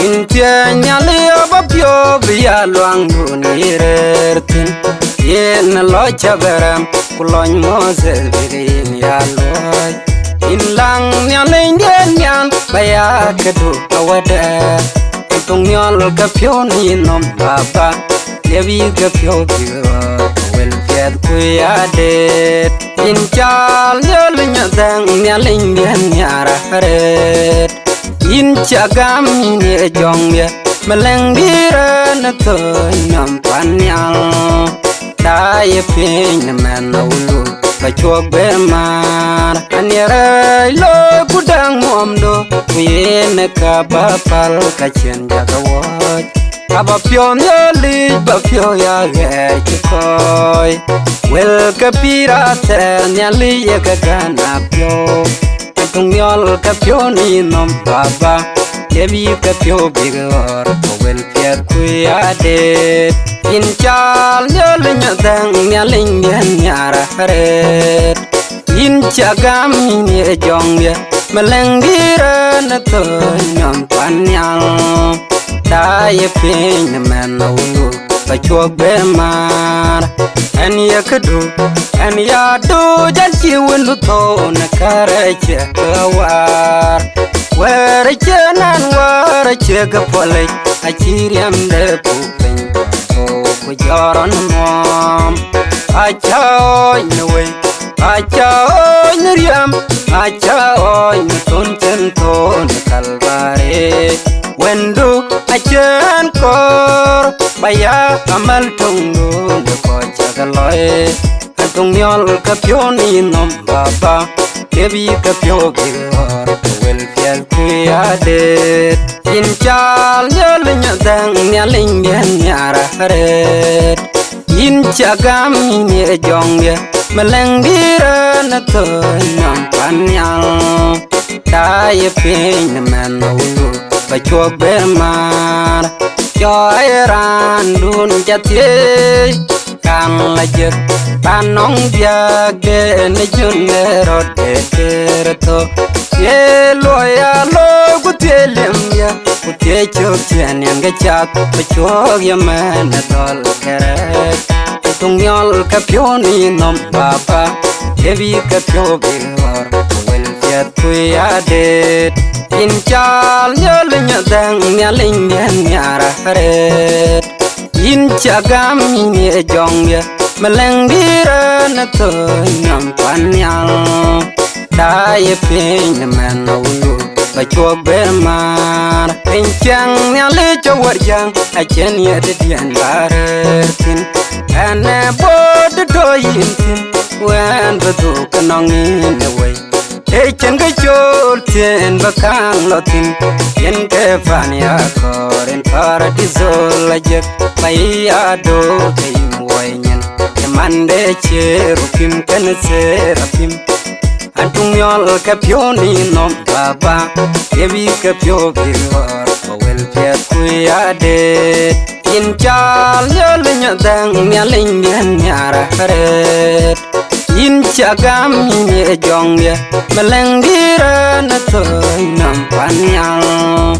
Intia nyali abapyo biya luang dunirertin yen lo chaberam kulon Moses bigin ya loy inlang nyali nyan baya kedu awada tung nyol kapyo ni nom baba lebi kapyo biyo wel fiat kuyade inchal nyol nyadang nyali nyan nyara haret Incha gam ni jongya meleng bira na to nyam panyal dai pin man ulu pachuak bermar anyara lo kudang momdo yen ka bapal ka chen jagawoj aba pion yali ba pyo ya ge chikoy wel ka pirata nyali ya ka gana pyo tung nyol kapyo ni nom baba lebi kapyo bigor wel fiat kuyade inchal nyol nyadang nyaling nyara haret inchagam ni jongya meleng bira na to nyam panyal dai pin man ulu pachuak bermar an yakadu an yadu janchi windu to na karache kawar warache nan warache kapole achiriam de pupin to kujaran mom achao inwe achao nriam achao tun ton kalbare wendu achen kor baya amal tungu de ko chagaloy tung nyol kapyo ni nom baba lebi kapyo bigor wel fial kuyade inchal nyol nyadang nyaling nyara haret inchagam ni jongya meleng bira na to nyam panyal dai pin man ulu pachuak bermar joy randun jatie kan lajek panong biage ne junero dekerto ye loya lo gutelem ya gutie chok chen yang gachak pachuak yaman dol keret tung nyol kapyo ni nom baba lebi kapyo bigor wel fiat kuyade inchal nyol nyadang nyaling nyara haret inchagam ni jongya meleng bira na to nyam panyal dai pin man ulu pachuak bermar inchang nyale chawarjang achen yed dian baretin ana bod do yintin wan badu kanong in away chen ga chol ten bakang lotin yen ke fania koren paradiso lajek pai ado kai moyen mande cherukim kan serapim antung yol kapyo ni nom baba yebi kapyo bigor wel fiat kuyade inchal yol nyadang nyaling nyara haret inchagam ni jongya meleng bira na to nyam panyal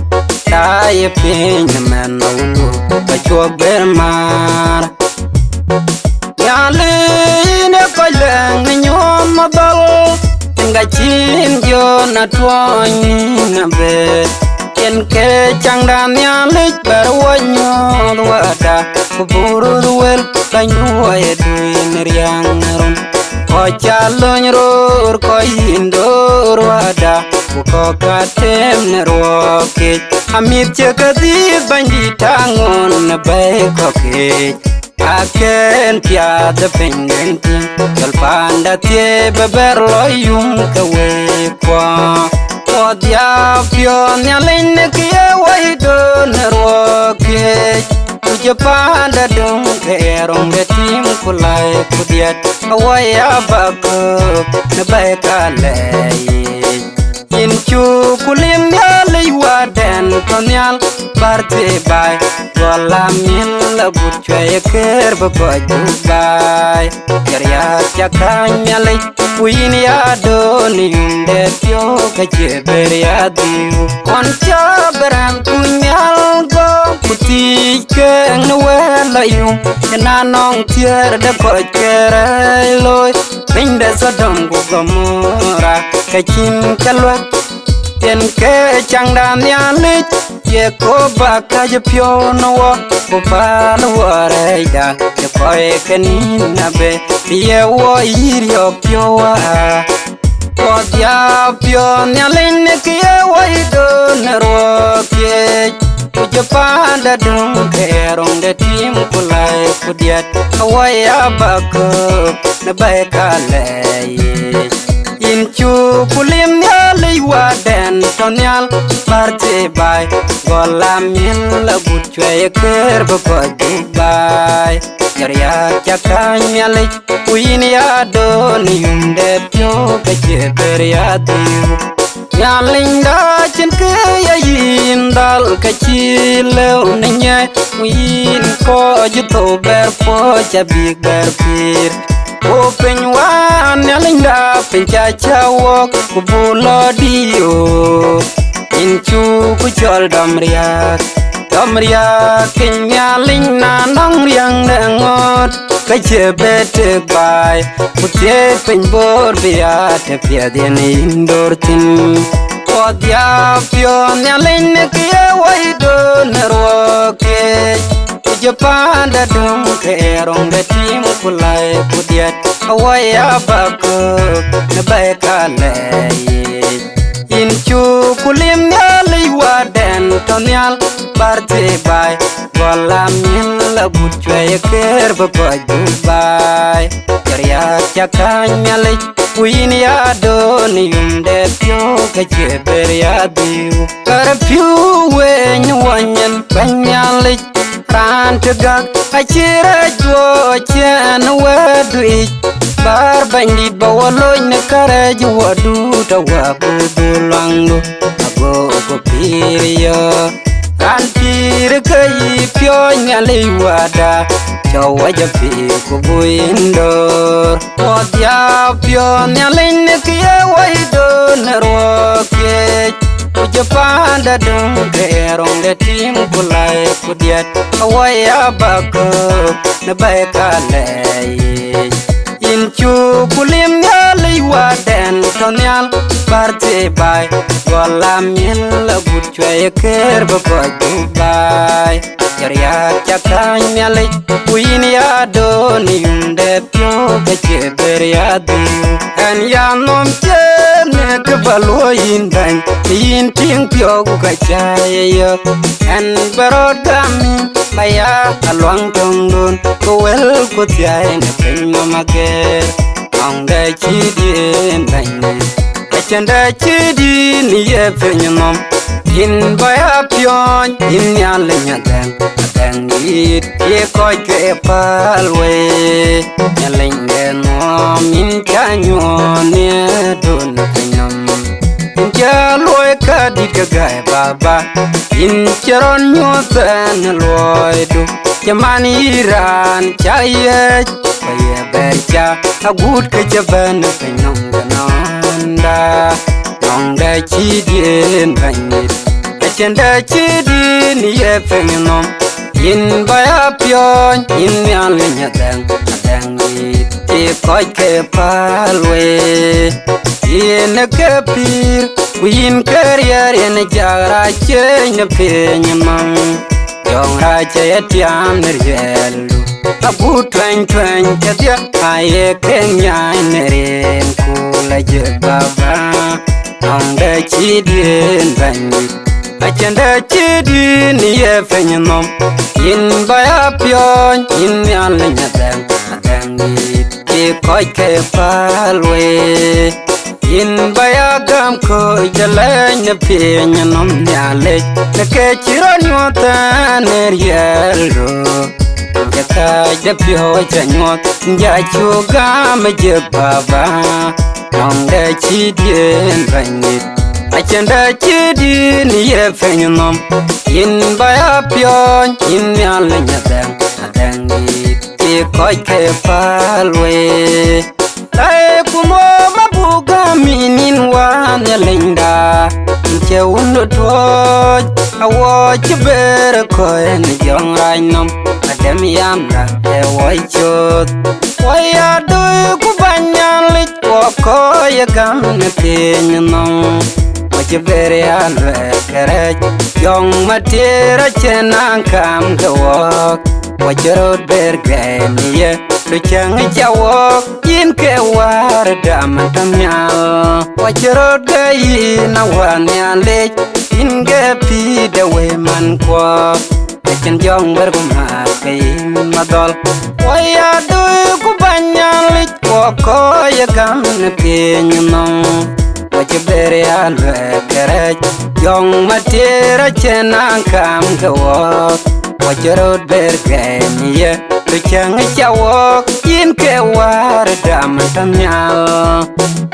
dai pin man ulu pachuak bermar yale ne koleng nyom madal ngachin yo na twon na be ken ke changdan yale berwanyo wada kuburu wel kanyu ay duin riang ron Ochalony ror ko indor wada ko katem neroke amit chekati bandi tangon na bay koke aken pia de pengentin kal panda tie beber loyum kawe kwa odia pio nyalen ke waido neroke Japanda dum kerong getim kulai kudiat awaya bako nabakalai inchu kulim yali waden konyal barte bai wala min la gut chwe ker ba ko Dubai ya chakanya le win ya do ni de pyo ka che ber ya du on cha beran kunyal go puti ke no la yum na nong tier de ko kere loy pin de sodom go gomora ka chin kalwa ten ke chang dam ya le ye ko ba ka je pyo no wo ko pa no wa re da ye ko e ke ni na be ye wo ir yo pyo wa ko dia pyo nya le ne ke ye wo i do na ro ke je pa da dum ke rong de tim ku lai ku dia wa ya ba ko na ba ka le in chu kulim ya le wa den tonyal parte bai gola min la gut chwe ker ba ko Dubai ya chakanya le win ya do ni de pyo ka che ber ya du ya linda chen ke ya yin dal ka chi le ne nya win ko ju to ber po cha bi ber pir open one ya linda pen cha cha wo ku bulo dio in chu ku chol damria kenya linna nong riang ne ngot ka che bete bai ku te pen bor bia te pia de indor tin ko dia pio ya linne ke wai do ne ro ke Japan da dum ke rong da tim kulai kudiat awaya bako na bai ka le in chu kulim ya le wa den tonyal parte bai gola min la gut chwe ker ba ko Dubai ya chakanya le win ya do ni de pyo ka che ber ya du kar pyu we nyanyen banyal ran tegak achira jo chen wedui bar bandit bawoloy ne kare jo du tawa bulango ago go piriyo kan pir kai pyo nyale wada chawa ja pi ko buindor odia pyo nyale ne ke waido ne roke Japan da dum ke rong de tim kulai kudiat awaya bako na bai ka le in chu kulim ya le wa den tonyal parte bai gola min la gut chwe ker ba ko Dubai ya chakanya le win ya do ni de pyo ke che ber ya du an ya nom che ne ke balo yin dan yin ting pyo ka chai yo an barot kam baya alwang tong don ko wel ko tiai ne pen ma ke ang da chi din dan ne a chen da chi di ni ye pen nom in baya pyon in ya le nya dan it ye ko ke palwe ya le no min ka nyo ne don penyam ja loy ka di ka gai baba in charon nyo tan loy du jamani ran cha ye ye bercha agut ke jaban penyam gananda nong da chi dien banit achenda chi din ye penyam in baya pyon in yan le nya dang ti ko ke palwe in ke pir win career in jara che ne pe nyam yong ra che tiam nerelu abu twen che dia ai ke nya neren ku la je baba ong de chi din ban achenda chi din ye fenyam in baya pyon in yan le nya dang ti ko ke palwe in baya gam ko jalen ne pe nyanom nyale ne ke chiro nyota ner yelo ke ka je pyo chanyot ja chu gam je baba ong de chi dien banit achenda chi din ye fenyam in baya pyon in yan le nya dang dangi chỉ coi khe palwe lai kumo mabuga minin wa nyalinda che undo toj awo chiber ko en jong rainom adem yamra e woi chot waya do ku banyalit ko ye gam ne tin no chiber ya le kere jong matira chenang kam gawok wajarot bergamiye lu chang jawok yin ke war dam tamyal wajarot gayi na wan yale in ge pi de we man ko chen jong berguma kain madol waya do ku banyalit ko ye gam ne pin no wajiber ya le kere jong matira chenang kam gawok wajarot bergamiye lu chang jawok yin ke war dam tamyal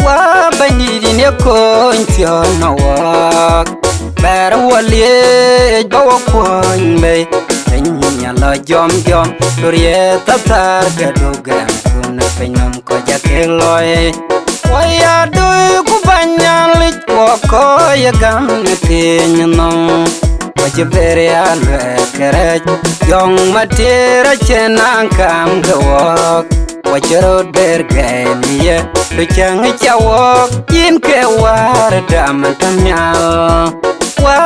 wa banyi ne ko ntyo no wak ber wali bawa ko me nya la jom durye tatar gadugan kun penyam ko jakeloy waya do ku banyalit ko ya gam ne pinno wajiber ya le kere jong matira chenang kam gawok wajarot bergamiye lu chang jawok yin ke war dam tamyal wa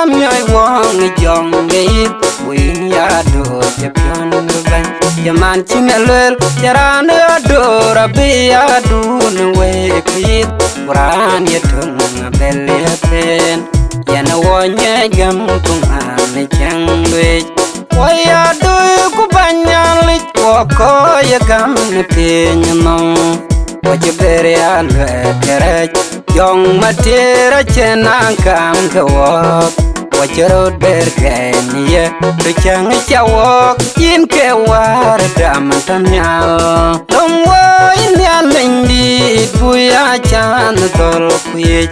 myoy wong jong geit win ya do jepion ban yaman chinelel yaran do rabbi ya dun we pit quran yetung belle pen yana wonya gam tung an chang we waya do ku banyalit ko ya gam ne pin no wajiber ya le kere jong matira chenang kam gawok wajarot bergamiye lu chang jawok yin ke war dam tamyal long wo in ya lendi buya chan tol kuye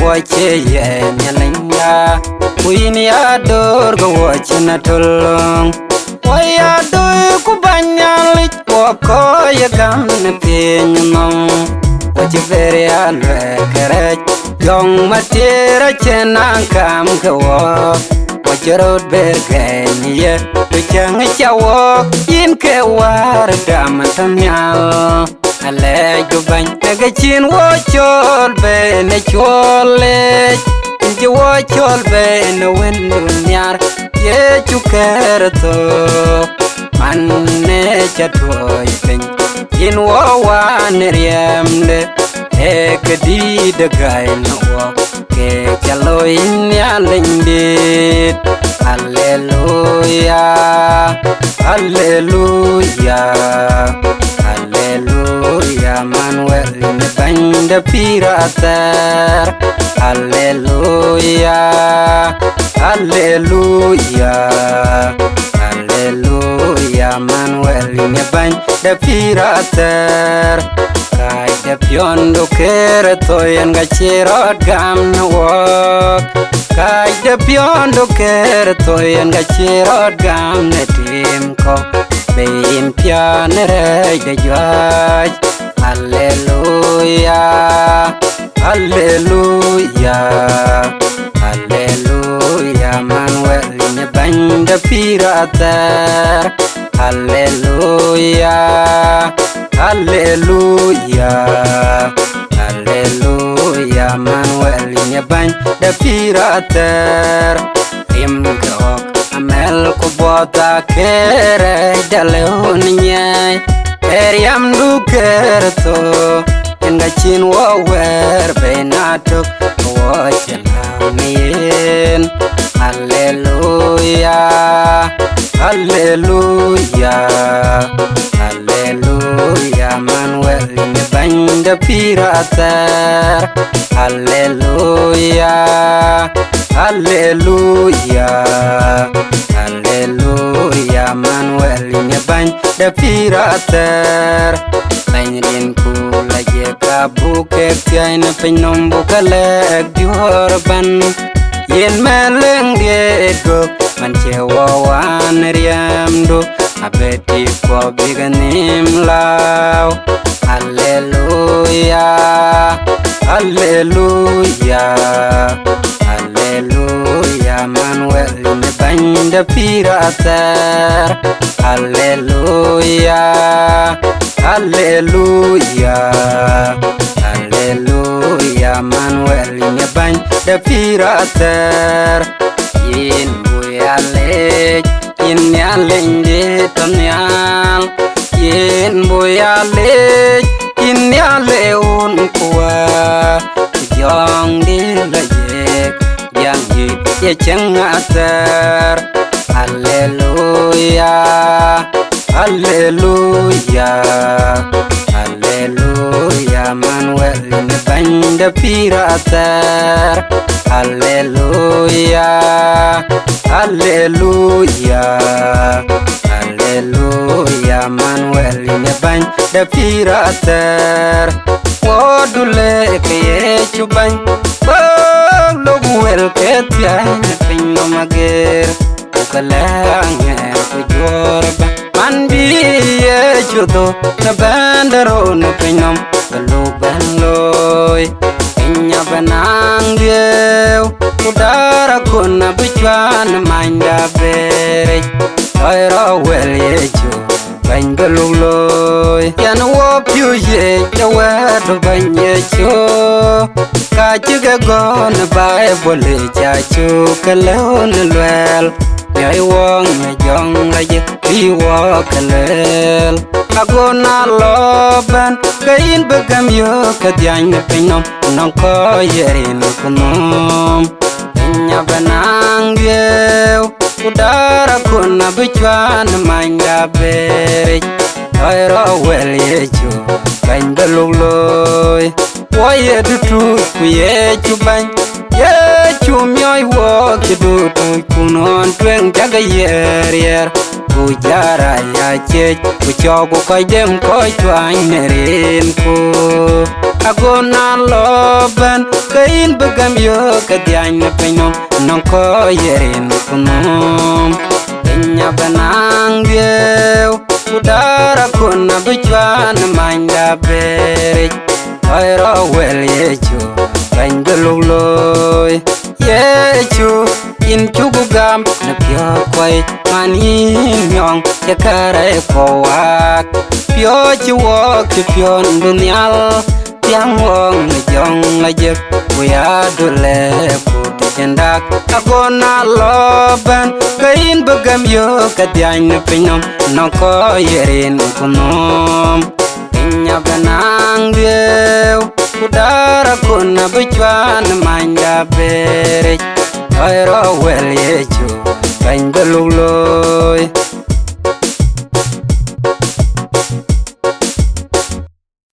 wache ye nyalinga kuin ya dor go wachna tolong waya do ku banyalit ko ye gam ne pin no wajiber ya le kere jong matira chenang kam gawok wajarot bergamiye lu chang jawok yin ke war dam tamyal ale go ban ga chin wo chol be ne chole je wo chol be no wen nyar ye chukerto man ne chatoy pen in wo wan riemde ekdi de gai no ke chalo in ya lindit hallelujah hallelujah hallelujah manuel ne banda pirater hallelujah hallelujah hallelujah manuel ne banda pirater kai de piondo kere to yan ga chirot gam no wok kai de piondo kere to yan ga chirot gam ne tim ko bein pianere de jaj hallelujah hallelujah hallelujah manuel ne banda pirater hallelujah hallelujah hallelujah manuel ne banda pirater im grok amel ko bota kere daleonya eriam du kerto enga chin wo wer benatok wo chelawin hallelujah hallelujah hallelujah manuel ne banda pirater hallelujah hallelujah hallelujah manuel ne banda pirater Bainrin kula je kabuke tiaina penombo kalek diorban yen meleng diego mancewa wan riamdo abeti ko biganim lao. Hallelujah, hallelujah, hallelujah. Manuel me banda pirater. Hallelujah, hallelujah, hallelujah. Manuel me banda pirater. Yin buyale, yin yalende tamyal. Yin buyale, yin yale unkuwa. Yang di lejek, yang di cengater. Hallelujah, hallelujah, hallelujah. Manuel me banda pirater. Hallelujah, hallelujah, hallelujah. Manuel me banda pirater. Wodule keye chuban, loguel ketia pinno mager. Kalange kujorba mandiye chudo na bandaro no pinom kaluban loy inya banangye udara kuna bichwan manda bere ayra wel yecho bangaluloy yan wo pyuje yawedo banyecho kachiga gon bible chachu kalon lwel Yai wong me jong aje bi wo kalel agona loban kain begam yo kadyang pinom non ko yerin kunom nya banang ye udara kuna bichwan manga bere ayro wel yecho bain beluloy woye dutu kuye chuban ye chumyoy wo kidu kunon tweng jaga yer ujara ya che uchogo koy dem koy twang nerin ku agona loban kain begam yo kadyang pinom non ko yerin kunom nya banang ye udara kuna bichwan manga bere. ไ ayro wel yecho bain beluloy ย yechu in chugugam na pyo kwai mani myong ya kare kowak pyo chiwo ki pyo dunyal tiang wong na jong na jek buya dule ku tendak agona loban kain begam yo kadyang na pinom no ko yerin kunom nya banang dew udara kuna bichwan manga bere ayro wel yechu bain beluloy